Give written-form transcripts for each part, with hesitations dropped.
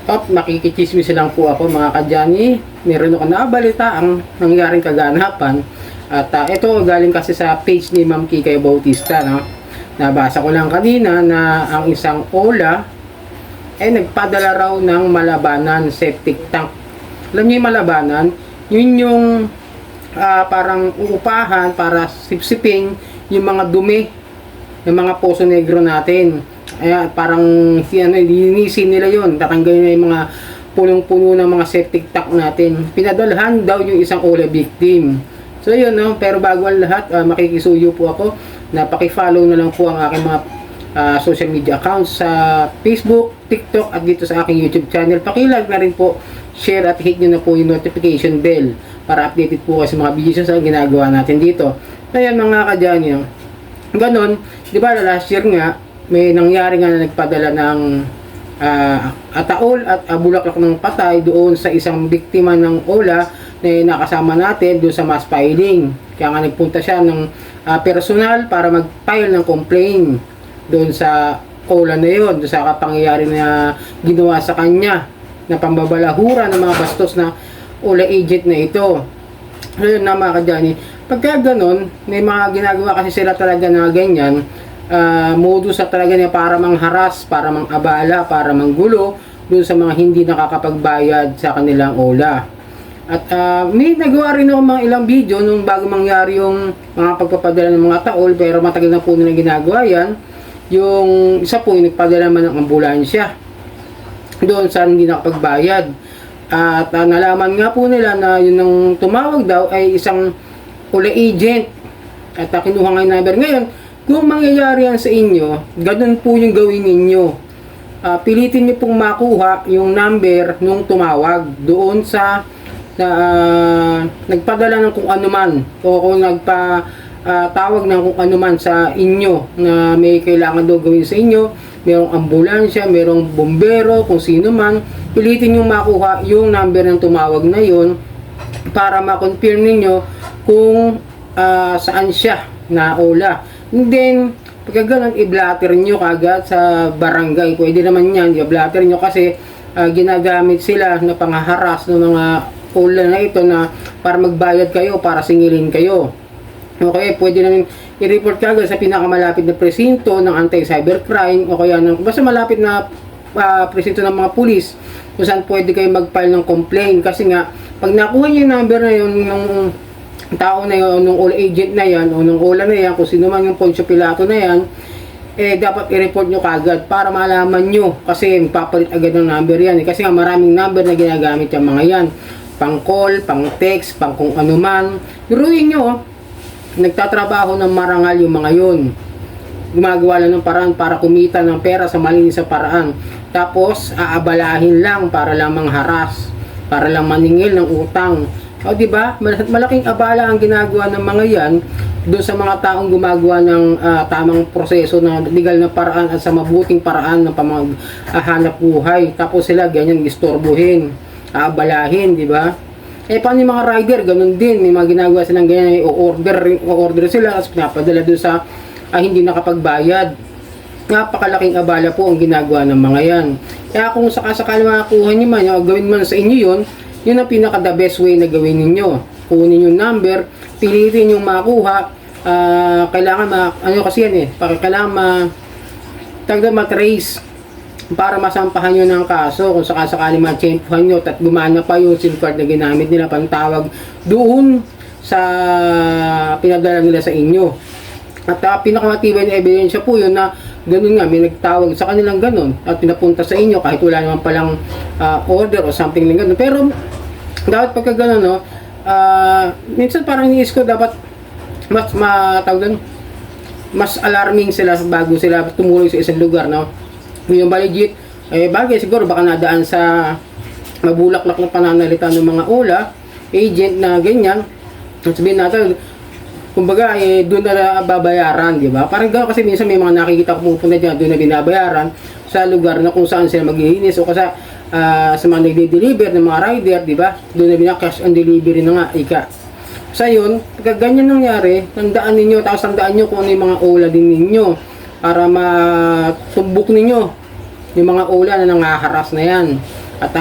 Makikichismis lang po ako mga kadyani. Meron ako naabalita ang nangyaring kaganapan. At ito galing kasi sa page ni Ma'am Kikay Bautista. No? Nabasa ko lang kanina na ang isang OLA ay nagpadala raw ng malabanan septic tank. Alam niyo yung malabanan? Yun yung parang uupahan para sipsipin yung mga dumi ng mga Poso Negro natin. Parang linisin nila yon, tatanggalin na yung mga punong-puno ng mga septic tank natin. Pinadalhan daw yung isang OLA victim. So yun, no? Pero bago ang lahat, makikisuyo po ako na paki-follow na lang po ang aking mga social media accounts sa Facebook, TikTok at dito sa aking YouTube channel. Paki-like na rin po, share at hit nyo na po yung notification bell para updated po kayo sa mga videos na ginagawa natin dito. Kaya mga kadyani, ganon, di ba last year nga, may nangyari nga na nagpadala ng ataol at bulaklak ng patay doon sa isang biktima ng OLA na nakasama natin doon sa mass filing. Kaya nga nagpunta siya ng personal para mag-file ng complaint doon sa OLA na yun, doon sa kapangyayari na ginawa sa kanya na pambabalahura ng mga bastos na OLA agent na ito. Ayun na mga kadyani, pagka ganon, may mga ginagawa kasi sila talaga na ganyan, modus na talaga niya para mangharas, para mangabala, para manggulo doon sa mga hindi nakakapagbayad sa kanilang OLA. At may nagawa rin ako mga ilang video nung bago mangyari yung mga pagpapadala ng mga taol, pero matagal na po nila ginagawa yan. Yung isa po yung nagpadala naman ng ambulansya doon sa hindi nakapagbayad. At nalaman nga po nila na yun ang tumawag daw ay isang OLA agent. At kinuha nga yung number. Ngayon, kung mangyayari yan sa inyo, ganun po yung gawin ninyo. Pilitin nyo pong makuha yung number nung tumawag doon sa nagpadala ng kung anuman o kung nagpatawag ng kung anuman sa inyo na may kailangan daw gawin sa inyo. Merong ambulansya, merong bombero, kung sino man. Pilitin nyo makuha yung number ng tumawag na yun para ma-confirm ninyo kung saan siya na OLA. And then, pagka ganun, i-blatter nyo kagad sa barangay. Pwede naman yan, i-blatter nyo kasi ginagamit sila na panghaharas ng mga OLA na ito na para magbayad kayo, para singilin kayo. Okay, pwede naman i-report kagad sa pinakamalapit na presinto ng anti-cybercrime o kaya basta malapit na presinto ng mga pulis kung saan pwede kayo mag-file ng complaint. Kasi nga, pag nakuha nyo yung number na yun ng tao na yun, nung OLA agent na yan, o nung OLA na yan, kung sino man yung Poncio Pilato na yan, dapat i-report nyo kagad para malaman nyo. Kasi papalit agad ng number yan. Kasi nga maraming number na ginagamit yung mga yan. Pang call, pang text, pang kung ano man. Biruin nyo, nagtatrabaho ng marangal yung mga yun. Gumagawa lang ng paraan para kumita ng pera sa malinis sa paraan. Tapos, aabalahin lang para lang mangharas, para lang maningil ng utang. O di ba? Malaking abala ang ginagawa ng mga yan doon sa mga taong gumagawa ng tamang proseso na legal na paraan at sa mabuting paraan ng pamaghanap buhay. Tapos sila ganyan istorbohin, aabalahin, di ba? Paano yung mga rider? Ganun din. May mga ginagawa silang ganyan, o-order sila at pinapadala doon sa hindi nakapagbayad. Napakalaking abala po ang ginagawa ng mga yan. Kaya kung sakasakali makakuha nyo man, gawin man sa inyo yun, yun ang pinaka the best way na gawin ninyo. Kunin yung number, pilitin yung makuha. Kailangan kasi yan kailangan ma-trace para masampahan nyo ng kaso kung sakasakali ma-champuhan nyo at gumana pa yung SIM card na ginamit nila pantawag doon sa pinadala nila sa inyo. At pinakamatibay na ebidensya po yun na ganun nga, may nagtawag sa kanilang ganun at pinapunta sa inyo kahit wala naman palang order o something lang ganun. Pero dapat pagka ganun, no, minsan parang iniis ko dapat mas alarming sila bago sila tumuloy sa isang lugar, no. Yung legit, bagay siguro baka nadaan sa mabulaklak na pananalita ng mga OLA agent na ganyan. Sabihin natin, kumbaga doon na babayaran, di ba? Parang gano'n kasi minsan may mga nakikita ko pupunta dyan, doon na binabayaran sa lugar na kung saan sila maglilinis o kasi sa mga nagde-deliver ng mga rider, di ba? Doon na cash on delivery na nga, ika. Sa yun, pagka ganyan nangyari, tandaan ninyo, tapos tandaan nyo kung ano yung mga OLA din ninyo para matumbok ninyo yung mga OLA na nangaharas na yan. At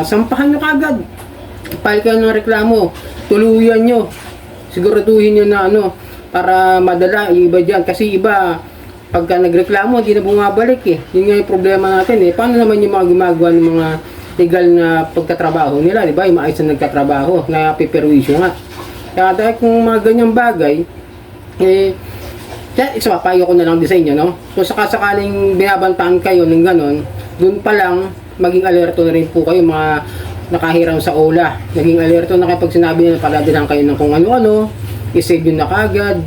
sampahan nyo kagad. File kayo ng reklamo. Tuluyan nyo. Siguraduhin nyo na para madala iba dyan. Kasi iba, pagka nagreklamo, hindi na bumabalik eh. Yun nga yung problema natin eh. Paano naman yung mga gumagawa ng mga legal na pagtatrabaho nila, di ba? Yung maayos na nagtatrabaho, na piperwisyo nga. Kaya dahil kung mga ganyang bagay, isa papayo ko na lang din sa inyo, no? Kung sakasakaling binabantaan kayo ng ganon, dun pa lang, maging alerto na rin po kayo mga nakahiram sa OLA. Naging alerto na kayo pag sinabi nila paladihan kayo ng kung ano-ano, isave yun na kagad,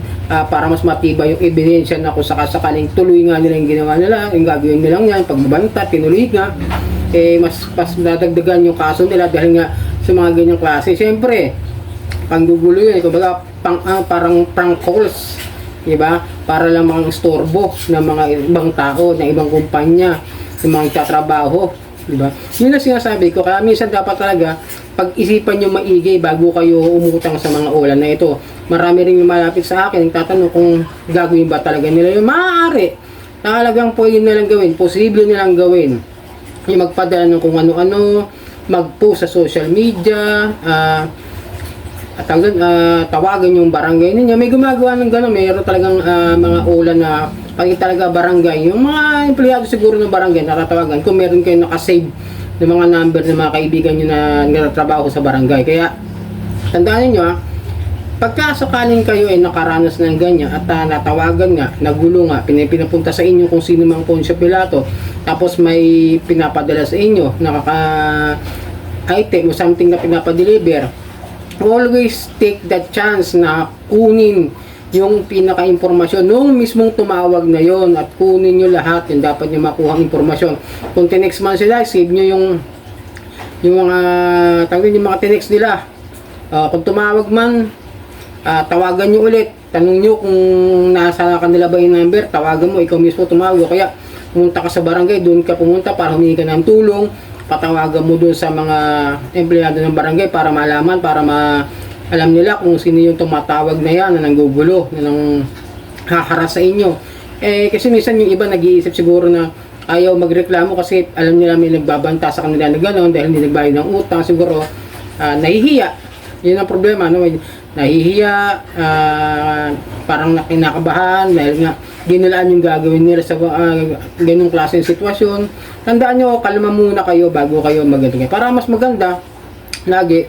para mas matibay yung ebidensya na kung sakasakaling tuloy nga nila yung ginawa nila, yung gagawin nilang yan, pagbabanta, tinuloy nga, mas nadagdagan yung kaso nila dahil nga sa mga ganyang klase. Siyempre, panggugulo yun, kumbaga, parang prank calls, diba? Para lang mga istorbo ng mga ibang tao, ng ibang kumpanya, ng mga tatrabaho, diba? Yun ang sinasabi ko, kaya minsan dapat talaga pag-isipan nyo maigi bago kayo umutang sa mga OLA na ito. Marami rin yung malapit sa akin, nagtatanong kung gagawin ba talaga nila yung maaari. Talagang pwede nilang gawin, posible nilang gawin. Yung magpadala ng kung ano-ano, mag-post sa social media, tawagan yung barangay ninyo. May gumagawa ng gano'n, mayroon talagang mga OLA na pag talaga barangay, yung mga empleyado siguro ng barangay nakatawagan kung meron kayo nakasave ng mga number ng mga kaibigan nyo na nagtatrabaho sa barangay. Kaya tandaan niyo pagka sakaling kayo ay nakaranas ng ganyan at natawagan nga, nagulo nga, pinapunta sa inyo kung sino mang Poncio Pilato, tapos may pinapadala sa inyo, item o something na pinapadeliver, always take that chance na kunin yung pinaka-impormasyon nung mismong tumawag na yon at kunin nyo lahat yung dapat nyo makuha ang impormasyon. Kung tinext man sila, save nyo yung mga tinext nila. Kung tumawag man, tawagan nyo ulit, tanong nyo kung nasa kanila ba yung number, tawagan mo, ikaw mismo tumawag. Kaya pumunta ka sa barangay, doon ka pumunta para humingi ka ng tulong, patawagan mo doon sa mga empleyado ng barangay para malaman, para alam nila kung sino yung tumatawag na yan, na nanggugulo, na nang haharas sa inyo. Kasi minsan yung iba nag-iisip siguro na ayaw magreklamo kasi alam nila may nagbabanta sa kanila na gano'n dahil hindi nagbayad ng utang, siguro nahihiya. Yun ang problema, no? Nahihiya, parang nakinakabahan dahil nga ginilaan yung gagawin nila sa ganung klaseng sitwasyon. Tandaan nyo, kalma muna kayo bago kayo maganda. Para mas maganda, lagi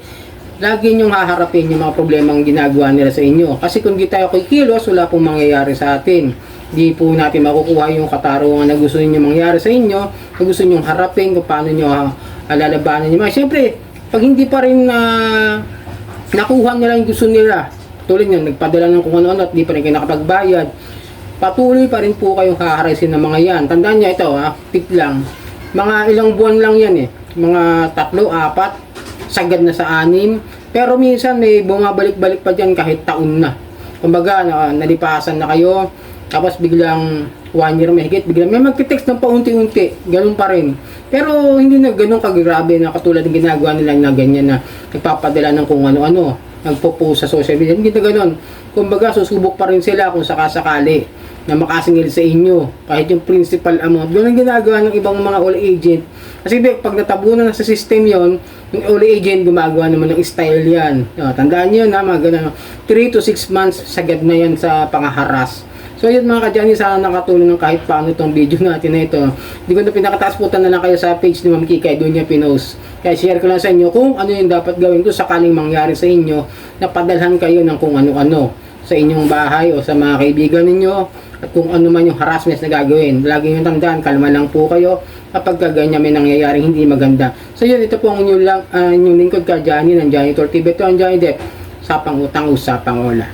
nyong haharapin yung mga problemang ginagawa nila sa inyo. Kasi kung di tayo kikilos, wala pong mangyayari sa atin. Di po natin makukuha yung katarungan na gusto niyo mangyari sa inyo, na gusto niyo harapin kung paano nyo lalabanan nyo. Siyempre, pag hindi pa rin nakuha nila yung gusto nila, tuloy nyo, nagpadala ng kung ano-ano at di pa rin kayo nakapagbayad, patuloy pa rin po kayong haharasin ng mga yan. Tandaan nyo ito, pick lang. Mga ilang buwan lang yan mga 3, 4, sagad na sa 6, pero minsan may bumabalik-balik pa dyan kahit taon na. Kumbaga, nalipasan na kayo, tapos biglang 1 year mahigit, biglang may magte-text ng paunti-unti, ganun pa rin. Pero hindi na ganun kagrabe na katulad ng ginagawa nila na ganyan na nagpapadala ng kung ano-ano, nagpo-post sa social media. Hindi na ganun. Kumbaga, susubok pa rin sila kung sakasakali na makasingil sa inyo kahit yung principal amount. Ganun ang ginagawa ng ibang mga all agent. Kasi pag natabunan na sa system yon, yung all agent gumagawa naman ng style yan. Tandaan nyo na mga ganun, 3 to 6 months sagad na yan sa pangaharas. So yun mga kadyani, sana nakatulong ng kahit paano itong video natin na ito. Hindi ko na pinakataas, punta na lang kayo sa page ni Ma'am Kikay, doon niya pinost. Kaya share ko lang sa inyo kung ano yung dapat gawin kung sakaling mangyari sa inyo na padalhan kayo ng kung ano-ano sa inyong bahay o sa mga kaibigan ninyo at kung ano man yung harassment na gagawin. Lagi yung tandaan, kalma lang po kayo kapag ganyan may nangyayaring hindi maganda. So yun, ito po ang inyong lingkod ka, Johnny, ng Johnny Tortibet, ang Johnny Depp, Sapang Utang, Usapang Ola.